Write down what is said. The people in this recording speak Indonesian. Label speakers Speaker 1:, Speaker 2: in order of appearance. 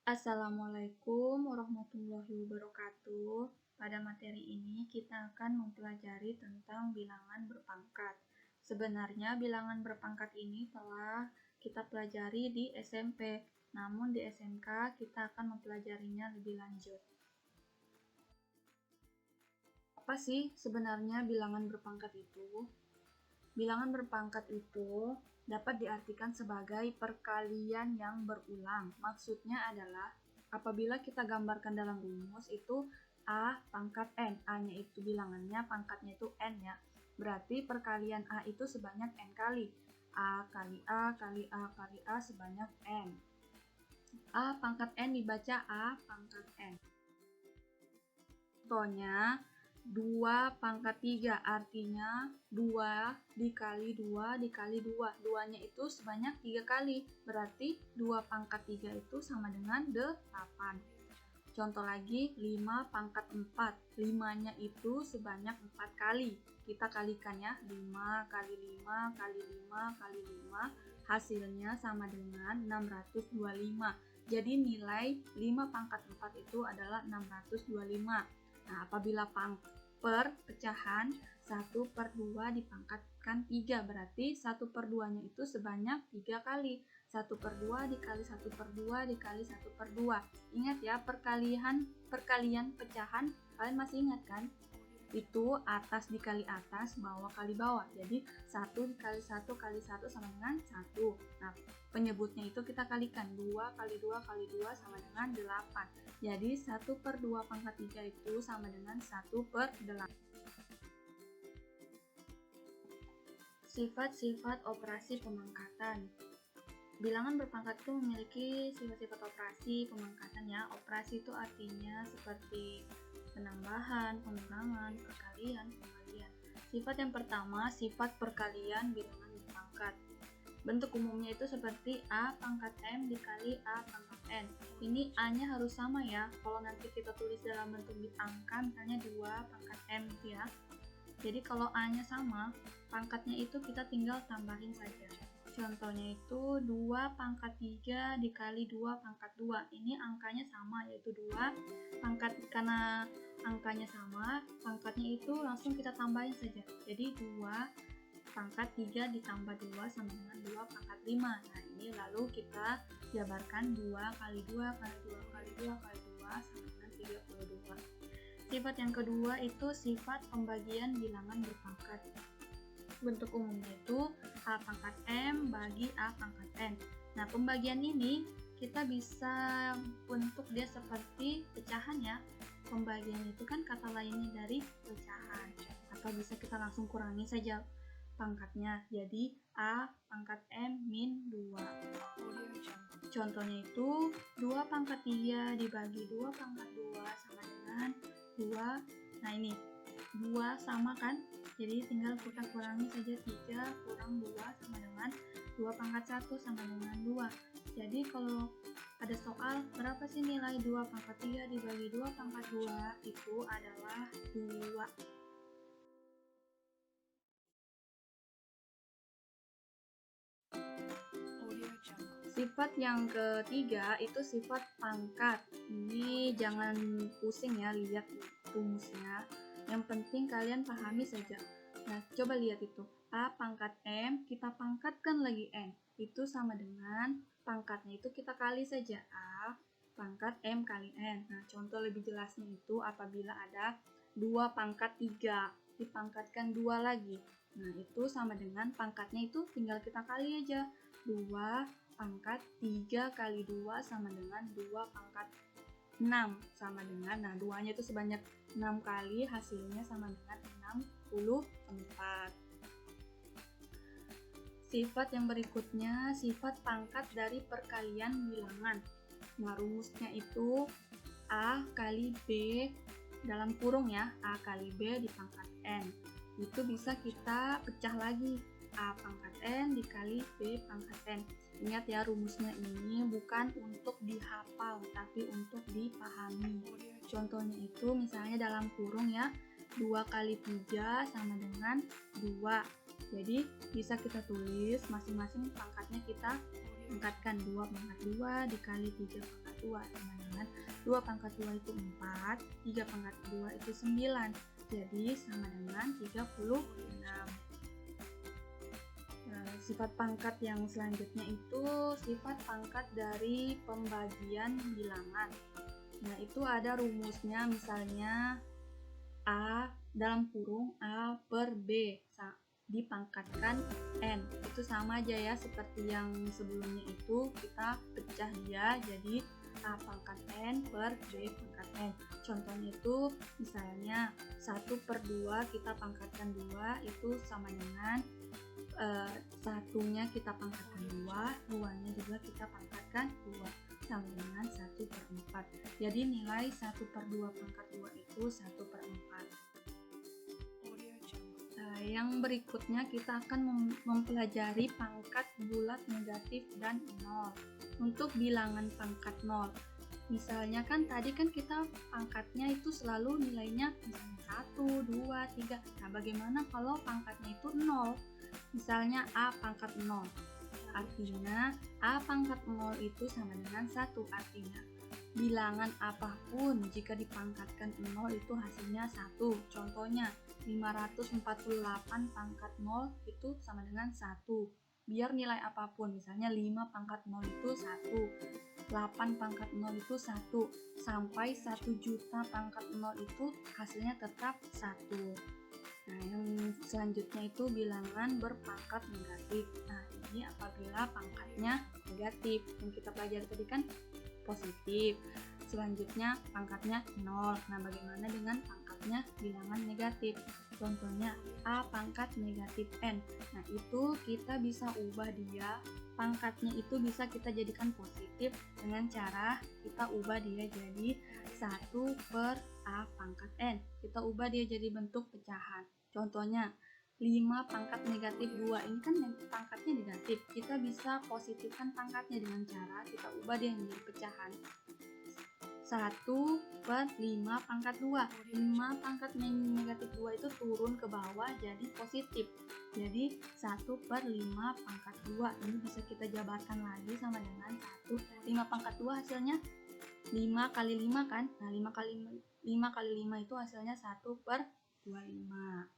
Speaker 1: Assalamualaikum warahmatullahi wabarakatuh. Pada materi ini kita akan mempelajari tentang bilangan berpangkat. Sebenarnya bilangan berpangkat ini telah kita pelajari di SMP, namun di SMK kita akan mempelajarinya lebih lanjut. Apa sih sebenarnya bilangan berpangkat itu? Bilangan berpangkat itu dapat diartikan sebagai perkalian yang berulang. Maksudnya adalah apabila kita gambarkan dalam rumus itu A pangkat N. A-nya itu bilangannya, pangkatnya itu N ya. Berarti perkalian A itu sebanyak N kali. A kali A kali A kali A sebanyak N. A pangkat N dibaca A pangkat N. Contohnya 2 pangkat 3 artinya 2 dikali 2 dikali 2. 2-nya itu sebanyak 3 kali. Berarti 2 pangkat 3 itu sama dengan 8. Contoh lagi 5 pangkat 4. 5-nya itu sebanyak 4 kali. Kita kalikan ya. 5 kali 5 kali 5 kali 5. Hasilnya sama dengan 625. Jadi nilai 5 pangkat 4 itu adalah 625. Nah, apabila pecahan 1/2 dipangkatkan 3, berarti 1/2-nya itu sebanyak 3 kali. 1/2 dikali 1/2 dikali 1/2. Ingat ya, perkalian pecahan, kalian masih ingat kan? Itu atas dikali atas, bawah kali bawah. Jadi 1 dikali 1 kali 1 sama dengan 1. Nah, penyebutnya itu kita kalikan 2 kali 2 kali 2 sama dengan 8. Jadi 1/2 pangkat 3 itu sama dengan 1/8. Sifat-sifat operasi pemangkatan. Bilangan berpangkat itu memiliki sifat-sifat operasi pemangkatan ya. Operasi itu artinya seperti penambahan, pengurangan, perkalian, pengalian. Sifat yang pertama, sifat perkalian bilangan berpangkat. Bentuk umumnya itu seperti A pangkat M dikali A pangkat N. Ini A-nya harus sama ya. Kalau nanti kita tulis dalam bentuk angka, misalnya 2 pangkat M gitu ya. Jadi kalau A-nya sama, pangkatnya itu kita tinggal tambahin saja. Contohnya itu 2 pangkat 3 dikali 2 pangkat 2. Ini angkanya sama, yaitu 2 pangkat. Karena angkanya sama, pangkatnya itu langsung kita tambahin saja. Jadi 2 pangkat 3 ditambah 2 sama dengan 2 pangkat 5. Nah, ini lalu kita jabarkan 2 kali 2 kali 2 kali 2 kali 2 sama dengan 32. Sifat yang kedua itu sifat pembagian bilangan berpangkat. Bentuk umumnya itu A pangkat M bagi A pangkat N. Nah, pembagian ini kita bisa bentuk dia seperti pecahan ya. Pembagian itu kan kata lainnya dari pecahan. Atau bisa kita langsung kurangi saja pangkatnya. Jadi A pangkat M min 2. Contohnya itu 2 pangkat 3 dibagi 2 pangkat 2 sama dengan 2. Nah, ini 2 sama kan? Jadi tinggal kita kurangi saja 3 kurang 2 sama dengan 2 pangkat 1 sama dengan 2. Jadi kalau ada soal berapa sih nilai 2 pangkat 3 dibagi 2 pangkat 2, itu adalah 2. Sifat yang ketiga itu sifat pangkat. Ini jangan pusing ya lihat rumusnya. Yang penting kalian pahami saja. Nah, coba lihat itu. A pangkat M, kita pangkatkan lagi N. Itu sama dengan pangkatnya itu kita kali saja. A pangkat M kali N. Nah, contoh lebih jelasnya itu apabila ada 2 pangkat 3, dipangkatkan 2 lagi. Nah, itu sama dengan pangkatnya itu tinggal kita kali aja. 2 pangkat 3 kali 2 sama dengan 2 pangkat 6 sama dengan, nah 2-nya itu sebanyak 6 kali, hasilnya sama dengan 64. Sifat yang berikutnya, sifat pangkat dari perkalian bilangan. Nah, rumusnya itu A kali B dalam kurung ya, A kali B dipangkat N. Itu bisa kita pecah lagi, A pangkat N dikali B pangkat N. Ingat ya, rumusnya ini bukan untuk dihafal, tapi untuk dipahami. Contohnya itu misalnya dalam kurung ya, 2 kali 3 sama dengan 2. Jadi bisa kita tulis masing-masing pangkatnya kita angkatkan 2 pangkat 2 dikali 3 pangkat 2 sama dengan 2 pangkat 2 itu 4, 3 pangkat 2 itu 9, jadi sama dengan 36. Sifat pangkat yang selanjutnya itu sifat pangkat dari pembagian bilangan. Nah, itu ada rumusnya, misalnya A dalam kurung A per B dipangkatkan N. Itu sama aja ya, seperti yang sebelumnya itu kita pecah dia jadi A pangkat N per B pangkat N. Contohnya itu misalnya 1/2 kita pangkatkan 2 itu sama dengan satunya kita pangkatkan 2, 2-nya juga kita pangkatkan 2 sama dengan 1/4. Jadi nilai 1/2 pangkat 2 itu 1/4. Yang berikutnya kita akan mempelajari pangkat bulat, negatif, dan 0. Untuk bilangan pangkat 0, misalnya kan tadi kan kita pangkatnya itu selalu nilainya misalnya 1, 2, 3. Nah, bagaimana kalau pangkatnya itu 0? Misalnya A pangkat 0. Artinya A pangkat 0 itu sama dengan 1. Artinya bilangan apapun jika dipangkatkan 0 itu hasilnya 1. Contohnya 548 pangkat 0 itu sama dengan 1. Biar nilai apapun, misalnya 5 pangkat 0 itu 1, 8 pangkat 0 itu 1, sampai 1 juta pangkat 0 itu hasilnya tetap 1. Nah, yang selanjutnya itu bilangan berpangkat negatif. Nah, ini apabila pangkatnya negatif. Yang kita pelajari tadi kan positif. Selanjutnya pangkatnya 0. Nah, bagaimana dengan pangkatnya bilangan negatif? Contohnya A pangkat negatif N. Nah, itu kita bisa ubah dia. Pangkatnya itu bisa kita jadikan positif dengan cara kita ubah dia jadi 1 per A pangkat N. Kita ubah dia jadi bentuk pecahan. Contohnya 5 pangkat negatif 2, ini kan pangkatnya negatif. Kita bisa positifkan pangkatnya dengan cara kita ubah dia menjadi pecahan. 1/5 pangkat 2. 5 pangkat negatif 2 itu turun ke bawah jadi positif. Jadi 1/5 pangkat 2. Ini bisa kita jabarkan lagi sama dengan 1. 5 pangkat 2 hasilnya 5 kali 5 kan? Nah, 5 kali 5 itu hasilnya 1/25.